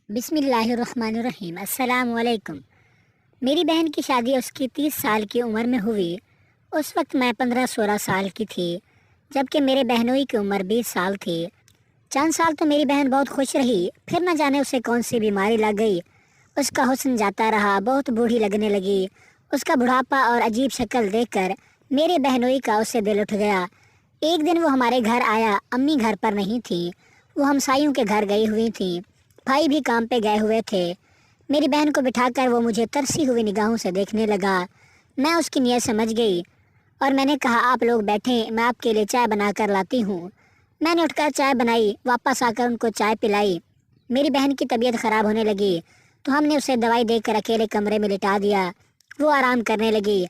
بسم اللہ الرحمن الرحیم۔ السلام علیکم۔ میری بہن کی شادی اس کی 30 سال کی عمر میں ہوئی۔ اس وقت میں 15-16 سال کی تھی، جبکہ میرے بہنوئی کی عمر 20 سال تھی۔ چند سال تو میری بہن بہت خوش رہی، پھر نہ جانے اسے کون سی بیماری لگ گئی۔ اس کا حسن جاتا رہا، بہت بوڑھی لگنے لگی۔ اس کا بڑھاپا اور عجیب شکل دیکھ کر میرے بہنوئی کا اس سے دل اٹھ گیا۔ ایک دن وہ ہمارے گھر آیا، امی گھر پر نہیں تھیں، وہ ہمسائیوں کے گھر گئی ہوئی تھیں، بھائی بھی کام پہ گئے ہوئے تھے۔ میری بہن کو بٹھا کر وہ مجھے ترسی ہوئی نگاہوں سے دیکھنے لگا۔ میں اس کی نیت سمجھ گئی اور میں نے کہا آپ لوگ بیٹھیں، میں آپ کے لیے چائے بنا کر لاتی ہوں۔ میں نے اٹھ کر چائے بنائی، واپس آ کر ان کو چائے پلائی۔ میری بہن کی طبیعت خراب ہونے لگی تو ہم نے اسے دوائی دے کر اکیلے کمرے میں لٹا دیا، وہ آرام کرنے لگی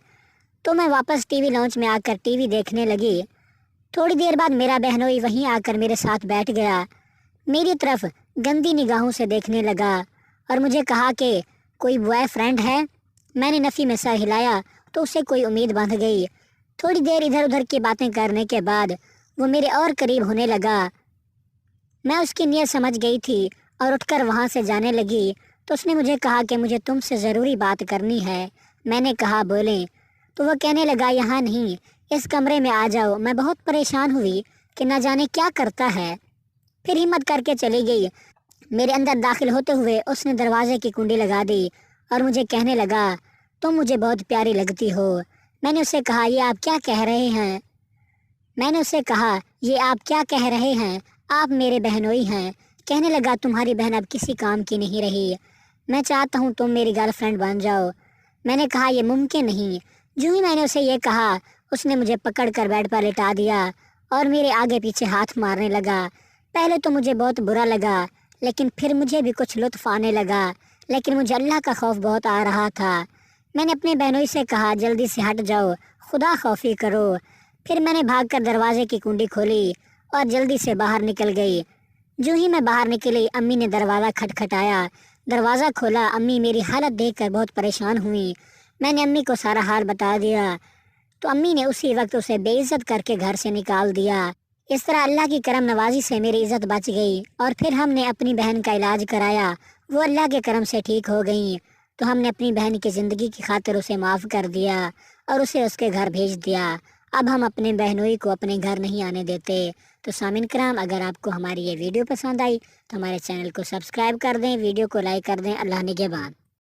تو میں واپس ٹی وی لانچ میں آ کر ٹی وی دیکھنے لگی۔ تھوڑی دیر بعد میرا بہنوئی وہیں آ کر میرے ساتھ بیٹھ گیا، میری طرف گندی نگاہوں سے دیکھنے لگا اور مجھے کہا کہ کوئی بوائے فرینڈ ہے؟ میں نے نفی میں سر ہلایا تو اسے کوئی امید بندھ گئی۔ تھوڑی دیر ادھر ادھر کی باتیں کرنے کے بعد وہ میرے اور قریب ہونے لگا۔ میں اس کی نیت سمجھ گئی تھی اور اٹھ کر وہاں سے جانے لگی تو اس نے مجھے کہا کہ مجھے تم سے ضروری بات کرنی ہے۔ میں نے کہا بولیں، تو وہ کہنے لگا یہاں نہیں، اس کمرے میں آ جاؤ۔ میں بہت پریشان ہوئی کہ نہ جانے کیا کرتا ہے، پھر ہمت کر کے چلی گئی۔ میرے اندر داخل ہوتے ہوئے اس نے دروازے کی کنڈی لگا دی اور مجھے کہنے لگا تم مجھے بہت پیاری لگتی ہو۔ میں نے اسے کہا یہ آپ کیا کہہ رہے ہیں؟ آپ میرے بہنوئی ہیں۔ کہنے لگا تمہاری بہن اب کسی کام کی نہیں رہی، میں چاہتا ہوں تم میری گرل فرینڈ بن جاؤ۔ میں نے کہا یہ ممکن نہیں۔ جو ہی میں نے اسے یہ کہا اس نے مجھے پکڑ کر بیڈ پر لٹا دیا اور میرے آگے پیچھے ہاتھ مارنے لگا۔ پہلے تو مجھے بہت برا لگا، لیکن پھر مجھے بھی کچھ لطف آنے لگا، لیکن مجھے اللہ کا خوف بہت آ رہا تھا۔ میں نے اپنے بہنوئی سے کہا جلدی سے ہٹ جاؤ، خدا خوفی کرو۔ پھر میں نے بھاگ کر دروازے کی کنڈی کھولی اور جلدی سے باہر نکل گئی۔ جو ہی میں باہر نکلی امی نے دروازہ کھٹکھٹایا، دروازہ کھولا۔ امی میری حالت دیکھ کر بہت پریشان ہوئی۔ میں نے امی کو سارا حال بتا دیا تو امی نے اسی وقت اسے بے عزت کر کے گھر سے نکال دیا۔ اس طرح اللہ کی کرم نوازی سے میری عزت بچ گئی اور پھر ہم نے اپنی بہن کا علاج کرایا، وہ اللہ کے کرم سے ٹھیک ہو گئیں تو ہم نے اپنی بہن کی زندگی کی خاطر اسے معاف کر دیا اور اسے اس کے گھر بھیج دیا۔ اب ہم اپنے بہنوئی کو اپنے گھر نہیں آنے دیتے۔ تو سامعین کرام، اگر آپ کو ہماری یہ ویڈیو پسند آئی تو ہمارے چینل کو سبسکرائب کر دیں، ویڈیو کو لائک کر دیں۔ اللہ نگہبان۔